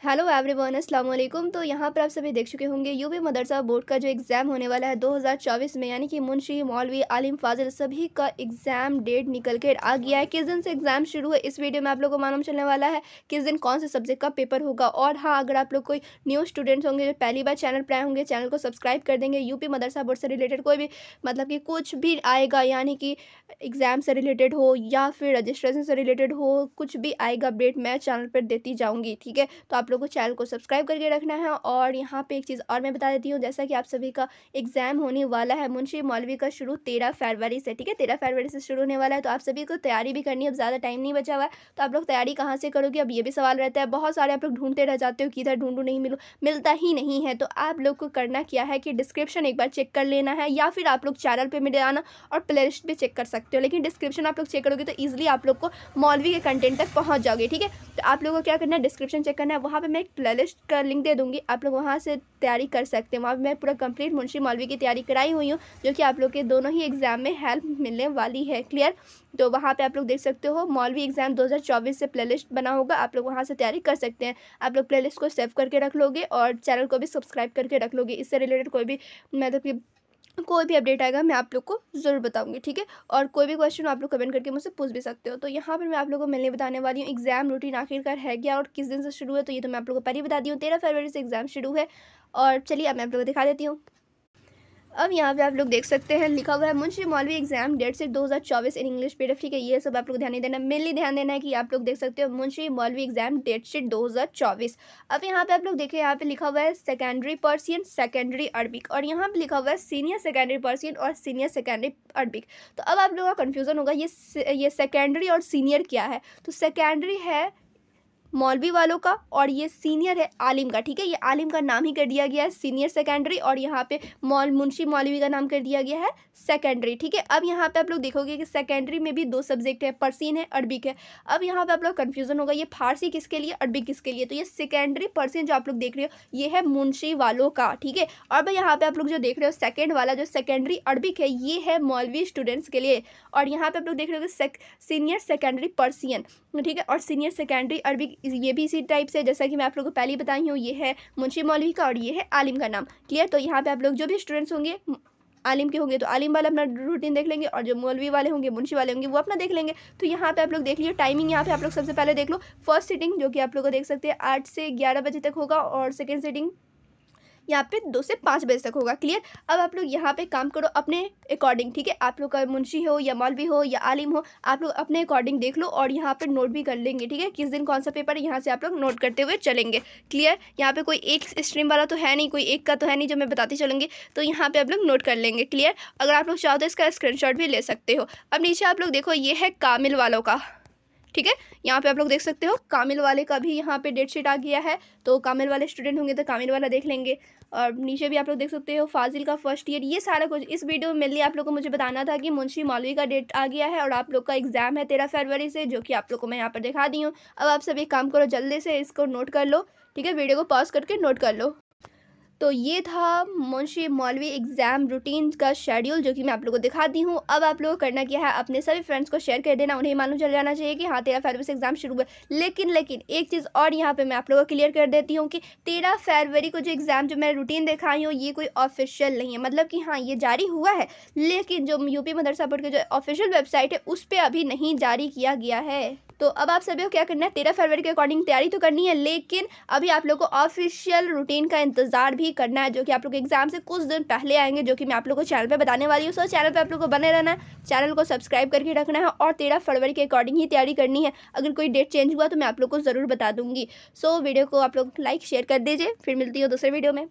Hello everyone, अस्सलाम वालेकुम। तो यहाँ पर आप सभी देख चुके होंगे यूपी मदरसा बोर्ड का जो एग्ज़ाम होने वाला है 2024 में, यानी कि मुंशी मौलवी आलिम फाजिल सभी का एग्ज़ाम डेट निकल कर आ गया है। किस दिन से एग्ज़ाम शुरू है इस वीडियो में आप लोगों को मालूम चलने वाला है, किस दिन कौन से सब्जेक्ट का पेपर होगा। और हाँ, अगर आप लोग कोई न्यू स्टूडेंट्स होंगे जो पहली बार चैनल पर आए होंगे, चैनल को सब्सक्राइब कर देंगे। यूपी मदरसा बोर्ड से रिलेटेड कोई भी मतलब कि कुछ भी आएगा, यानी कि एग्ज़ाम से रिलेटेड हो या फिर रजिस्ट्रेशन से रिलेटेड हो, कुछ भी आएगा अपडेट मैं चैनल पर देती जाऊँगी, ठीक है। तो आप लोग को चैनल को सब्सक्राइब करके रखना है। और यहाँ पे एक चीज़ और मैं बता देती हूँ, जैसा कि आप सभी का एग्ज़ाम होने वाला है मुंशी मौलवी का शुरू 13 फरवरी से, ठीक है। 13 फरवरी से शुरू होने वाला है, तो आप सभी को तैयारी भी करनी है। अब ज़्यादा टाइम नहीं बचा हुआ है, तो आप लोग तैयारी कहाँ से करोगे, अब ये भी सवाल रहता है। बहुत सारे आप लोग ढूंढते रह जाते हो कि इधर ढूंढूं नहीं मिलता ही नहीं है। तो आप लोग को करना क्या है कि डिस्क्रिप्शन एक बार चेक कर लेना है, या फिर आप लोग चैनल पर मिल आना और प्ले लिस्ट भी चेक कर सकते हो। लेकिन डिस्क्रिप्शन आप लोग चेक करोगे तो ईजिली आप लोग को मौलवी के कंटेंट तक पहुँच जाओगे, ठीक है। तो आप लोगों को क्या करना है, डिस्क्रिप्शन चेक करना है। वहाँ पे मैं एक प्ले लिस्ट का लिंक दे दूँगी, आप लोग वहाँ से तैयारी कर सकते हैं। वहाँ पे मैं पूरा कंप्लीट मुंशी मौलवी की तैयारी कराई हुई हूँ, जो कि आप लोग के दोनों ही एग्ज़ाम में हेल्प मिलने वाली है। क्लियर? तो वहाँ पे आप लोग देख सकते हो मौलवी एग्ज़ाम 2024 से प्लेलिस्ट बना होगा, आप लोग वहाँ से तैयारी कर सकते हैं। आप लोग प्लेलिस्ट को सेव करके रख लोगे और चैनल को भी सब्सक्राइब करके रख लोगे। इससे रिलेटेड कोई भी मतलब कि कोई भी अपडेट आएगा मैं आप लोग को ज़रूर बताऊंगी, ठीक है। और कोई भी क्वेश्चन आप लोग कमेंट करके मुझसे पूछ भी सकते हो। तो यहाँ पर मैं आप लोगों को मिलने बताने वाली हूँ एग्ज़ाम रूटीन आखिरकार है क्या और किस दिन से शुरू है। तो ये तो मैं आप लोगों को पहले ही बता दी हूँ, 13 फरवरी से एग्ज़ाम शुरू है। और चलिए अब मैं आप लोगों को दिखा देती हूँ। अब यहाँ पे आप लोग देख सकते हैं लिखा हुआ है मुंशी मौलवी एग्जाम डेट से 2024 इन इंग्लिश पीडीएफ, ठीक है। ये सब आप लोग ध्यान नहीं देना, मेनली ध्यान देना है कि आप लोग देख सकते हो मुंशी मौलवी एग्जाम डेट शीट 2024। अब यहाँ पे आप लोग देखें, यहाँ पे लिखा हुआ है सेकेंडरी पर्सियन, सेकेंडरी अरबिक, और यहाँ पे लिखा हुआ है सीनियर सेकेंडरी पर्सियन और सीनियर सेकेंडरी अरबिक। तो अब आप लोगों का कन्फ्यूजन होगा ये सेकेंडरी और सीनियर क्या है। तो सेकेंडरी है मौलवी वालों का और ये सीनियर है आलिम का, ठीक है। ये आलिम का नाम ही कर दिया गया है सीनियर सेकेंडरी, और यहाँ पे मुंशी मौलवी का नाम कर दिया गया है सेकेंडरी, ठीक है। अब यहाँ पे आप लोग देखोगे कि सेकेंडरी में भी दो सब्जेक्ट है, पर्सियन है, अरबिक है। अब यहाँ पे आप लोग कन्फ्यूजन होगा ये फारसी किसके लिए, अरबिक किसके लिए। तो ये सेकेंडरी पर्सियन जो आप लोग देख रहे हो ये है मुंशी वालों का, ठीक है। और यहाँ पे आप लोग जो देख रहे हो सेकेंड वाला जो सेकेंडरी अरबिक है ये है मौलवी स्टूडेंट्स के लिए। और यहाँ पे आप लोग देख रहे हो सीनियर सेकेंडरी पर्सियन, ठीक है, और सीनियर सेकेंडरी अरबिक ये भी इसी टाइप से, जैसा कि मैं आप लोगों को पहले ही बताई हूँ, ये है मुंशी मौलवी का और ये है आलिम का नाम। क्लियर? तो यहाँ पे आप लोग जो भी स्टूडेंट्स होंगे आलिम के होंगे तो आलिम वाला अपना रूटीन देख लेंगे, और जो मौलवी वाले होंगे मुंशी वाले होंगे वो अपना देख लेंगे। तो यहाँ पे आप लोग देख लीजिए टाइमिंग, यहाँ पे आप लोग सबसे पहले देख लो फर्स्ट सीटिंग जो कि आप लोग को देख सकते हैं 8 से 11 बजे तक होगा, और सेकेंड सीटिंग यहाँ पे 2 से 5 बजे तक होगा। क्लियर? अब आप लोग यहाँ पे काम करो अपने अकॉर्डिंग, ठीक है। आप लोग का मुंशी हो या मौलवी हो या आलिम हो, आप लोग अपने अकॉर्डिंग देख लो और यहाँ पे नोट भी कर लेंगे, ठीक है। किस दिन कौन सा पेपर है यहाँ से आप लोग नोट करते हुए चलेंगे। क्लियर? यहाँ पे कोई एक स्ट्रीम वाला तो है नहीं, कोई एक का तो है नहीं जो मैं बताती चलूँगी, तो यहाँ पर आप लोग नोट कर लेंगे। क्लियर? अगर आप लोग चाहो तो इसका स्क्रीनशॉट भी ले सकते हो। अब नीचे आप लोग देखो ये है कामिल वालों का, ठीक है। यहाँ पे आप लोग देख सकते हो कामिल वाले का भी यहाँ पे डेट शीट आ गया है, तो कामिल वाले स्टूडेंट होंगे तो कामिल वाला देख लेंगे। और नीचे भी आप लोग देख सकते हो फाजिल का फर्स्ट ईयर। ये सारा कुछ इस वीडियो में मेनली आप लोग को मुझे बताना था कि मुंशी मौलवी का डेट आ गया है और आप लोग का एग्जाम है 13 फरवरी से, जो कि आप लोग को मैं यहाँ पर दिखा दी हूँ। अब आप सब एक काम करो, जल्दी से इसको नोट कर लो, ठीक है। वीडियो को पॉज करके नोट कर लो। तो ये था मुंशी मौलवी एग्ज़ाम रूटीन का शेड्यूल जो कि मैं आप लोगों को दिखाती हूँ। अब आप लोगों को करना क्या है, अपने सभी फ्रेंड्स को शेयर कर देना, उन्हें मालूम चल जाना चाहिए कि हाँ 13 फरवरी से एग्ज़ाम शुरू है। लेकिन एक चीज़ और यहाँ पे मैं आप लोगों को क्लियर कर देती हूँ कि 13 फरवरी को जो एग्ज़ाम जो मैं रूटीन दिखाई हूँ ये कोई ऑफिशियल नहीं है, मतलब कि हाँ ये जारी हुआ है लेकिन जो यूपी मदरसा बोर्ड की जो ऑफिशियल वेबसाइट है उस पर अभी नहीं जारी किया गया है। तो अब आप सभी को क्या करना है, 13 फरवरी के अकॉर्डिंग तैयारी तो करनी है, लेकिन अभी आप लोग को ऑफिशियल रूटीन का इंतजार भी करना है जो कि आप लोग एग्जाम से कुछ दिन पहले आएंगे, जो कि मैं आप लोग को चैनल पे बताने वाली हूँ। सो चैनल पे आप लोग को बने रहना है, चैनल को सब्सक्राइब करके रखना है और 13 फरवरी के अकॉर्डिंग ही तैयारी करनी है। अगर कोई डेट चेंज हुआ तो मैं आप लोग को ज़रूर बता दूंगी। सो वीडियो को आप लोग लाइक शेयर कर दीजिए, फिर मिलती हूँ दूसरे वीडियो में।